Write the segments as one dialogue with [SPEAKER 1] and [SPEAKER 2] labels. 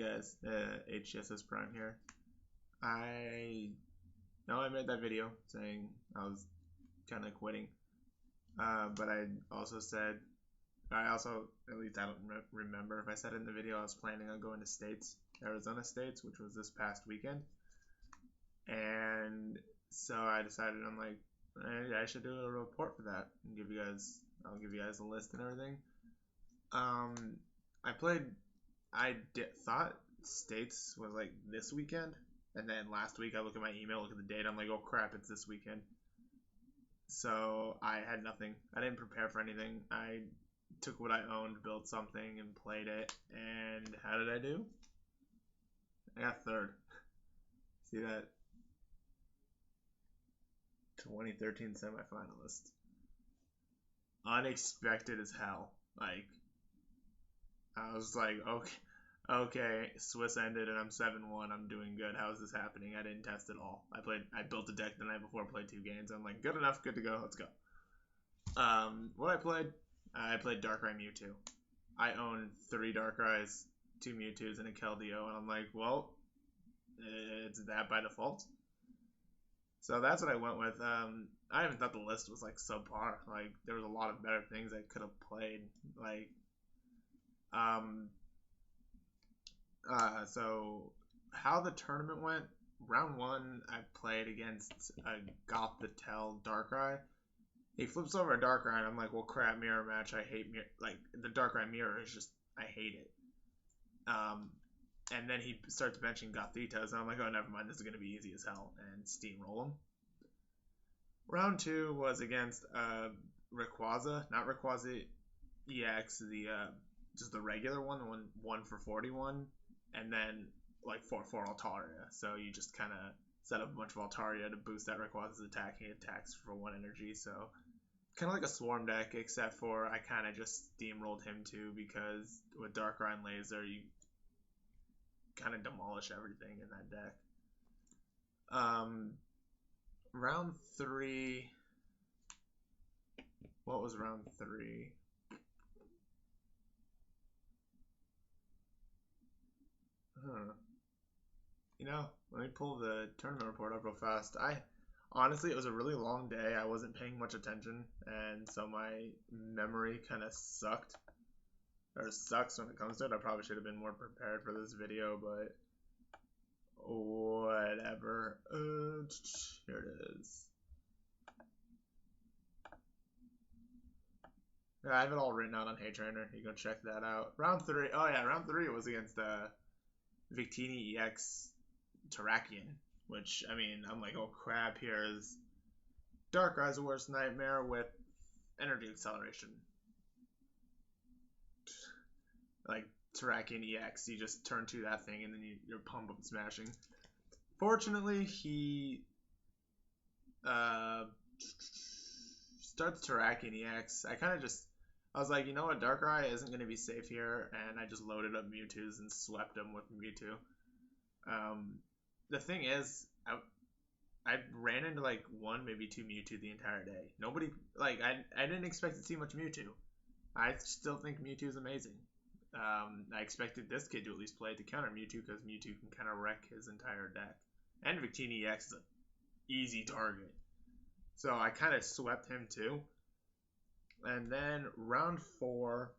[SPEAKER 1] guys, HSS Prime here. I know I made that video saying I was kind of quitting, but I also said, at least I don't remember if I said it in the video, I was planning on going to States, Arizona States, which was this past weekend. And so I decided, I'm like, I should do a report for that and I'll give you guys a list and everything. I thought States was like this weekend, and then last week I look at my email, look at the date, I'm like, oh crap, it's this weekend. So I had nothing. I didn't prepare for anything. I took what I owned, built something, and played it. And how did I do? I got third. See that? 2013 semifinalist. Unexpected as hell. Like, I was like, okay, Swiss ended and I'm 7-1. I'm doing good. How is this happening? I didn't test it all. I built a deck the night before, played 2 games. I'm like, good enough, good to go. Let's go. What I played Darkrai Mewtwo. I own 3 Darkrai's, 2 Mewtwo's, and a Keldeo, and I'm like, well, it's that by default. So that's what I went with. I even thought the list was like subpar. Like, there was a lot of better things I could have played. Like, so how the tournament went, round 1, I played against a Goth the Tell Darkrai. He flips over a Darkrai, and I'm like, well, crap, mirror match. I hate mirror. Like, the Darkrai mirror is just, I hate it. And then he starts benching Gothitas, and I'm like, oh, never mind, this is going to be easy as hell, and steamroll him. Round 2 was against Rayquaza, not Rayquaza EX, just the regular one, the one for 41, and then like 4/4 Altaria. So you just kind of set up a bunch of Altaria to boost that Rayquaza's attack. He attacks for 1 energy, so kind of like a swarm deck, except for I kind of just steamrolled him too, because with Darkrai and Laser, you kind of demolish everything in that deck. Round 3. What was round 3? You know, let me pull the tournament report up real fast. Honestly, it was a really long day. I wasn't paying much attention, and so my memory kind of sucked. Or sucks when it comes to it. I probably should have been more prepared for this video, but whatever. Here it is. Yeah, I have it all written out on Hey Trainer. You go check that out. Round 3. Oh yeah, round 3 was against Victini EX Terrakion, which, I mean, I'm like, oh crap, here's Darkrai's worst nightmare with energy acceleration. Like, Terrakion EX, you just turn to that thing and then you're pump up smashing. Fortunately, he starts Terrakion EX. I was like, you know what, Darkrai isn't going to be safe here, and I just loaded up Mewtwo's and swept him with Mewtwo. The thing is, I ran into like 1, maybe 2 Mewtwo the entire day. Nobody, like, I didn't expect to see much Mewtwo. I still think Mewtwo is amazing. I expected this kid to at least play to counter Mewtwo, because Mewtwo can kind of wreck his entire deck. And Victini EX is an easy target. So I kind of swept him too. And then round 4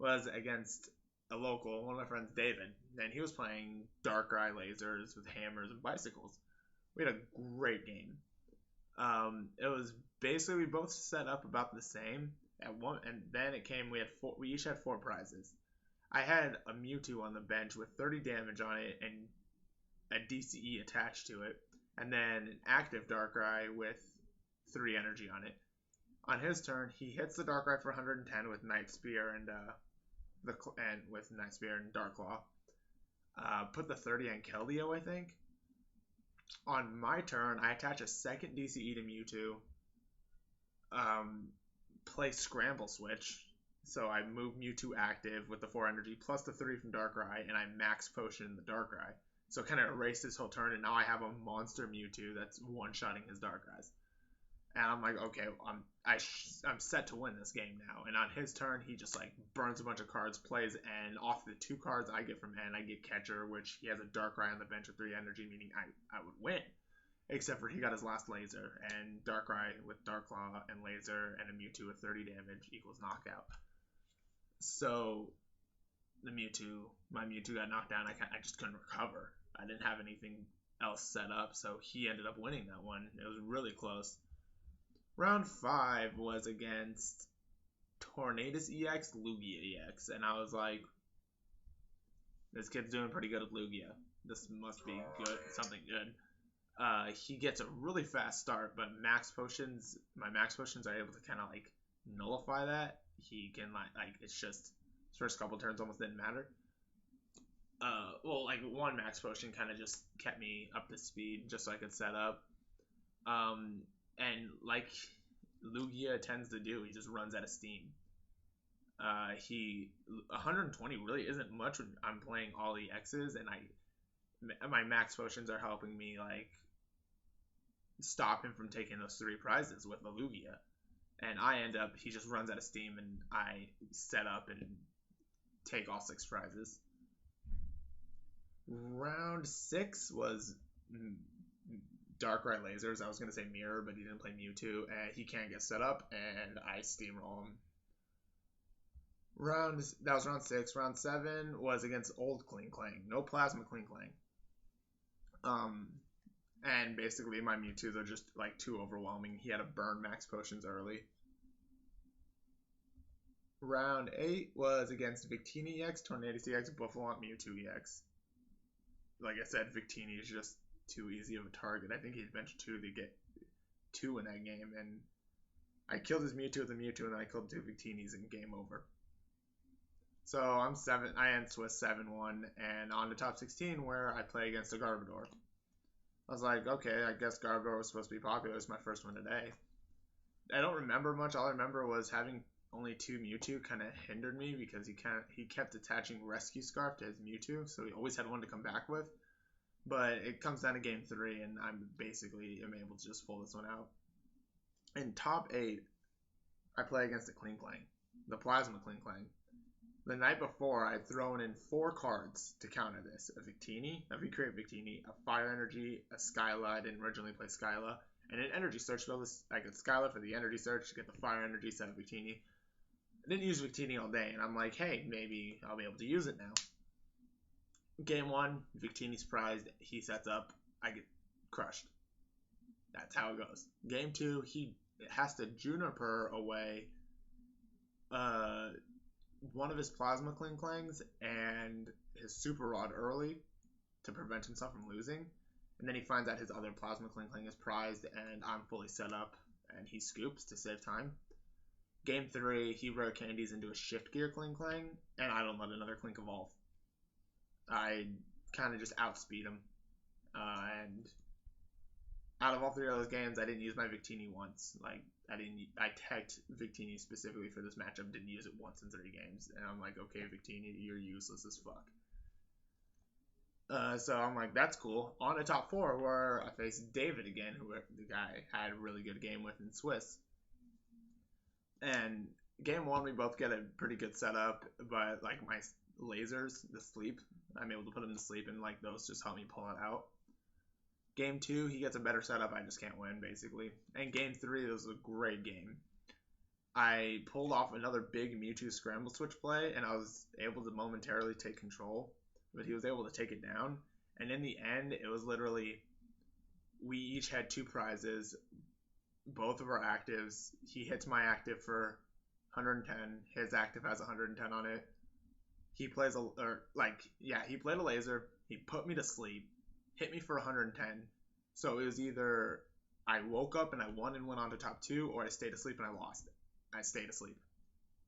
[SPEAKER 1] was against a local, one of my friends, David. And he was playing Darkrai lasers with hammers and bicycles. We had a great game. It was basically, we both set up about the same at one, and then it came, we each had 4 prizes. I had a Mewtwo on the bench with 30 damage on it and a DCE attached to it, and then an active Darkrai with 3 energy on it. On his turn, he hits the Darkrai for 110 with Night Spear and Darklaw. Put the 30 on Keldeo, I think. On my turn, I attach a second DCE to Mewtwo. Play Scramble Switch. So I move Mewtwo active with the 4 energy plus the 3 from Darkrai, and I max potion the Darkrai. So kind of erase this whole turn, and now I have a monster Mewtwo that's one-shotting his Darkrai's. And I'm like, okay, I'm set to win this game now. And on his turn, he just like burns a bunch of cards, plays N. Off the 2 cards I get from N, I get Catcher, which he has a Darkrai on the bench with 3 energy, meaning I would win. Except for he got his last laser, and Darkrai with Dark Claw and laser and a Mewtwo with 30 damage equals knockout. So my Mewtwo got knocked down. I just couldn't recover. I didn't have anything else set up, so he ended up winning that one. It was really close. Round 5 was against Tornadus EX, Lugia EX, and I was like, this kid's doing pretty good at Lugia. This must be good, something good. He gets a really fast start, but my max potions are able to kind of like nullify that. He can like it's just his first couple turns almost didn't matter. Well, like one max potion kind of just kept me up to speed, just so I could set up. And like Lugia tends to do, he just runs out of steam. 120 really isn't much when I'm playing all the X's, and my max potions are helping me like stop him from taking those 3 prizes with the Lugia. And he just runs out of steam, and I set up and take all 6 prizes. Round 6 was Darkrai lasers. I was going to say Mirror, but he didn't play Mewtwo, and he can't get set up, and I steamroll him. That was round 6. Round 7 was against Old Kling Klang. No Plasma Kling Klang. And basically my Mewtwo's are just like too overwhelming. He had to burn max potions early. Round 8 was against Victini EX, Tornadus EX, Buffalont, Mewtwo EX. Like I said, Victini is just too easy of a target. I think he's bench 2 to get 2 in that game, and I killed his Mewtwo with a Mewtwo, and then I killed 2 Victinis, and game over. So I end Swiss 7-1, and on to top 16 where I play against a Garbodor. I was like, okay, I guess Garbodor was supposed to be popular. It's my first one today. I don't remember much. All I remember was having only 2 Mewtwo kind of hindered me because he kept attaching Rescue Scarf to his Mewtwo, so he always had one to come back with. But it comes down to game 3, and I'm basically able to just pull this one out. In top 8, I play against a Kling Klang, the Plasma Kling Klang. The night before, I'd thrown in 4 cards to counter this. A Victini, a Recreate Victini, a Fire Energy, a Skyla, I didn't originally play Skyla, and an Energy Search. I get Skyla for the Energy Search, to get the Fire Energy, set of Victini. I didn't use Victini all day, and I'm like, hey, maybe I'll be able to use it now. Game 1, Victini's prized, he sets up, I get crushed. That's how it goes. Game 2, he has to Juniper away one of his Plasma Kling Klangs and his Super Rod early to prevent himself from losing. And then he finds out his other Plasma Kling Klang is prized, and I'm fully set up, and he scoops to save time. Game 3, he rare candies into a Shift Gear Kling Klang, and I don't let another Klink evolve. I kind of just outspeed him. And out of all 3 of those games, I didn't use my Victini once. Like, I teched Victini specifically for this matchup, didn't use it once in 3 games. And I'm like, okay, Victini, you're useless as fuck. So I'm like, that's cool. On to top 4, where I faced David again, who the guy had a really good game with in Swiss. And game 1, we both get a pretty good setup, but like my lasers, the sleep, I'm able to put him to sleep, and like those just help me pull it out. Game 2, he gets a better setup. I just can't win, basically. And game 3, it was a great game. I pulled off another big Mewtwo Scramble Switch play, and I was able to momentarily take control, but he was able to take it down. And in the end, it was literally, we each had 2 prizes, both of our actives. He hits my active for 110. His active has 110 on it. He plays he played a laser. He put me to sleep, hit me for 110. So it was either I woke up and I won and went on to top 2, or I stayed asleep and I lost it. I stayed asleep.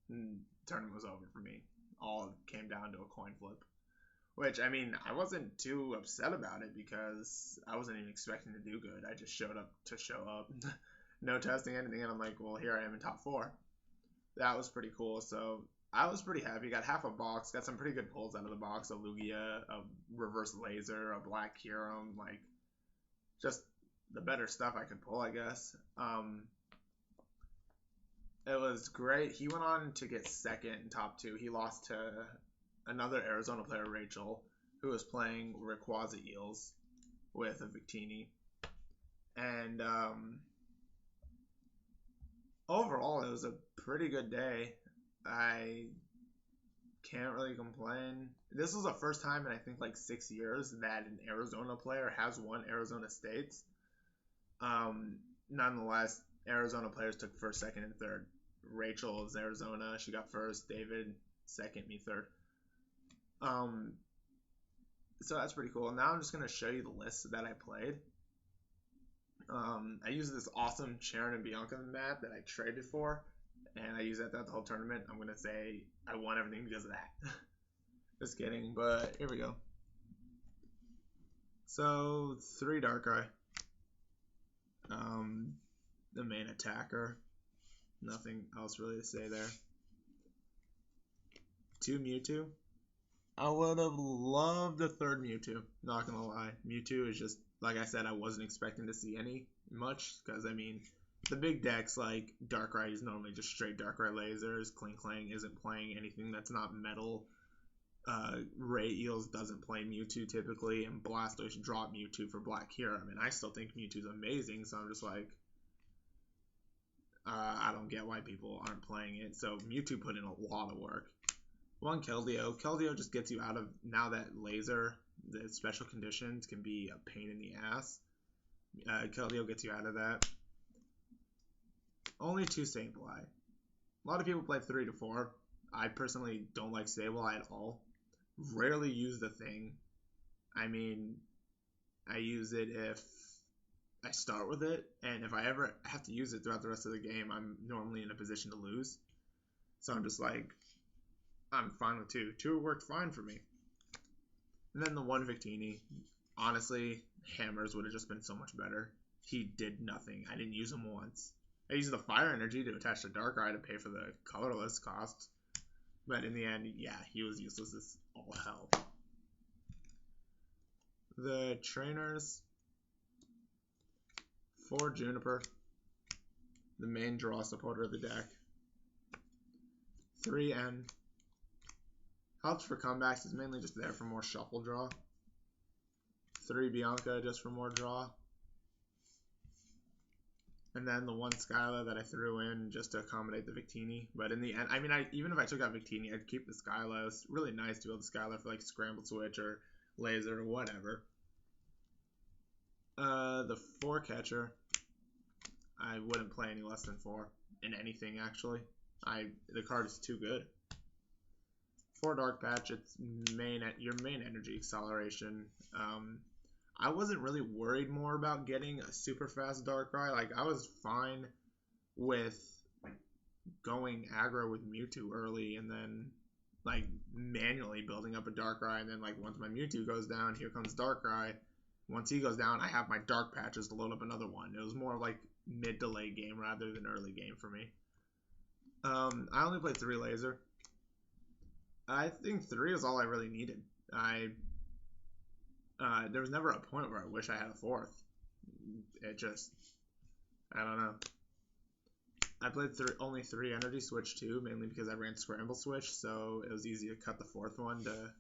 [SPEAKER 1] And the tournament was over for me. All came down to a coin flip. Which, I mean, I wasn't too upset about it because I wasn't even expecting to do good. I just showed up to show up. No testing, anything. And I'm like, well, here I am in top 4. That was pretty cool. So I was pretty happy. Got half a box. Got some pretty good pulls out of the box. A Lugia, a Reverse Laser, a Black Kyurem. Like, just the better stuff I could pull, I guess. It was great. He went on to get second in top two. He lost to another Arizona player, Rachel, who was playing Rayquaza Eels with a Victini. And overall, it was a pretty good day. I can't really complain. This was the first time in I think like 6 years that an Arizona player has won Arizona States. Nonetheless, Arizona players took first, second, and third. Rachel is Arizona. She got first. David second. Me third. So that's pretty cool. Now I'm just gonna show you the list that I played. I used this awesome Sharon and Bianca map that I traded for, and I used that throughout the whole tournament. I'm gonna say I won everything because of that. Just kidding, but here we go. So 3 Darkrai. The main attacker. Nothing else really to say there. 2 Mewtwo. I would have loved a third Mewtwo. Not gonna lie, Mewtwo is just like I said. I wasn't expecting to see any much because I mean, the big decks like Darkrai is normally just straight Darkrai lasers. Kling isn't playing anything that's not metal. Ray Eels doesn't play Mewtwo typically, and Blastoise dropped Mewtwo for Black Hero. I mean, I still think Mewtwo's amazing, so I'm just like, I don't get why people aren't playing it. So Mewtwo put in a lot of work. 1 Keldeo. Keldeo just gets you out of, now that laser, the special conditions can be a pain in the ass. Keldeo gets you out of that. Only 2 Sableye. A lot of people play 3 to 4. I personally don't like Sableye at all. Rarely use the thing. I mean, I use it if I start with it, and if I ever have to use it throughout the rest of the game, I'm normally in a position to lose. So I'm just like, I'm fine with 2. 2 worked fine for me. And then the 1 Victini. Honestly, Hammers would have just been so much better. He did nothing. I didn't use him once. I used the Fire Energy to attach to Darkrai to pay for the colorless cost. But in the end, yeah, he was useless as all hell. The trainers. 4 Juniper. The main draw supporter of the deck. 3 N. Helps for comebacks is mainly just there for more shuffle draw. 3 Bianca just for more draw. And then the 1 Skyla that I threw in just to accommodate the Victini. But in the end, I mean, even if I took out Victini, I'd keep the Skyla. It's really nice to build the Skyla for like Scramble Switch or Laser or whatever. The 4 Catcher. I wouldn't play any less than 4 in anything, actually. The card is too good. 4 Dark Patch, it's your main energy acceleration. I wasn't really worried more about getting a super fast Darkrai. Like, I was fine with going aggro with Mewtwo early and then, like, manually building up a Darkrai. And then, like, once my Mewtwo goes down, here comes Darkrai. Once he goes down, I have my Dark Patches to load up another one. It was more like mid to late game rather than early game for me. I only played 3 Laser. I think 3 is all I really needed. There was never a point where I wish I had a 4th. It just, I don't know. I played only 3 Energy Switch too, mainly because I ran Scramble Switch, so it was easy to cut the 4th one to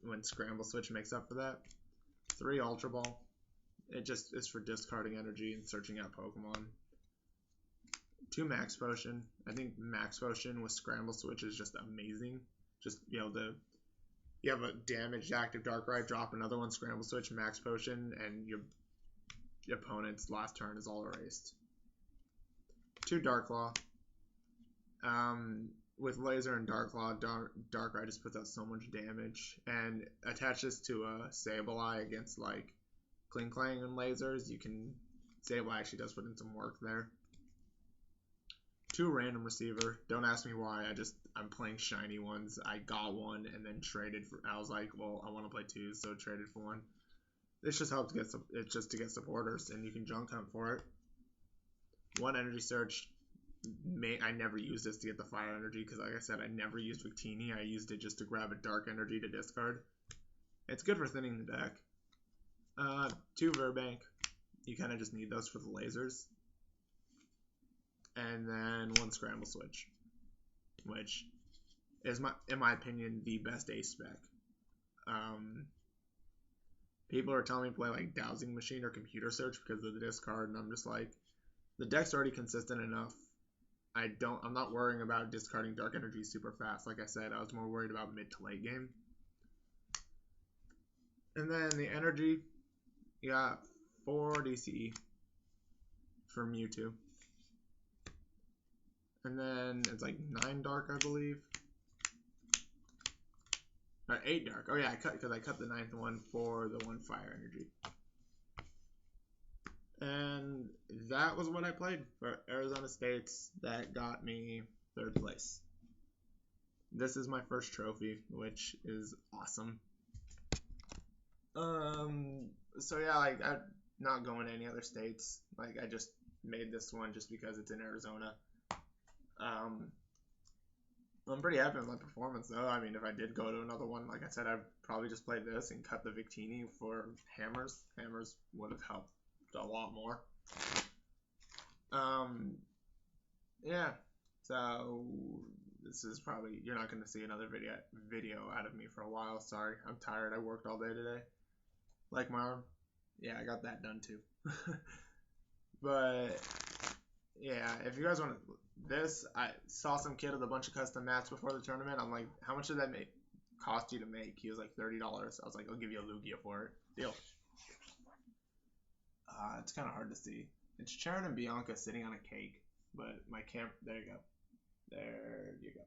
[SPEAKER 1] when Scramble Switch makes up for that. 3 Ultra Ball. It just is for discarding energy and searching out Pokemon. 2 Max Potion. I think Max Potion with Scramble Switch is just amazing. Just, you have a damaged active Darkrai, drop another one, Scramble Switch, Max Potion, and your opponent's last turn is all erased. 2 Dark Claw. With Laser and Dark Claw, Darkrai just puts out so much damage. And attach this to a Sableye against, like, Kling and lasers. Sableye actually does put in some work there. 2 Random Receiver. Don't ask me why. I'm playing shiny ones. I got one and then traded for. I was like, well, I want to play 2, so traded for 1. This just helps get to get supporters, and you can junk hunt for it. 1 Energy Search. I never used this to get the Fire Energy because, like I said, I never used Victini. I used it just to grab a Dark Energy to discard. It's good for thinning the deck. 2 Verbank. You kind of just need those for the lasers. and then 1 scramble switch, which is, in my opinion, the best ace spec. People are telling me to play like Dowsing Machine or Computer Search because of the discard, and I'm just like, the deck's already consistent enough. I'm not worrying about discarding Dark Energy super fast. Like I said, I was more worried about mid to late game. And then the energy, you got 4 DCE for Mewtwo. And then it's like 9 dark, I believe. Or 8 dark. Oh yeah, I cut the 9th one for the 1 fire energy. And that was what I played for Arizona States. That got me 3rd place. This is my first trophy, which is awesome. So yeah, like, I'm not going to any other states. Like, I just made this one just because it's in Arizona. I'm pretty happy with my performance, though. I mean, if I did go to another one, like I said, I'd probably just play this and cut the Victini for hammers. Hammers would have helped a lot more. Yeah. So this is probably, you're not going to see another video out of me for a while. Sorry, I'm tired. I worked all day today. Like my arm. Yeah, I got that done too. But yeah, if you guys want this, I saw some kid with a bunch of custom mats before the tournament. I'm like, how much did that cost you to make? He was like $30. I was like, I'll give you a Lugia for it. Deal. It's kind of hard to see. It's Sharon and Bianca sitting on a cake, but my camera, there you go. There you go.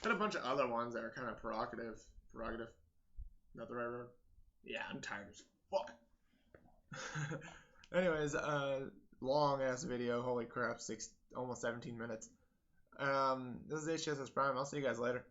[SPEAKER 1] Got a bunch of other ones that are kind of prerogative. Not the right word? Yeah, I'm tired as fuck. Anyways, long ass video. Holy crap, almost 17 minutes. This is HSS Prime. I'll see you guys later.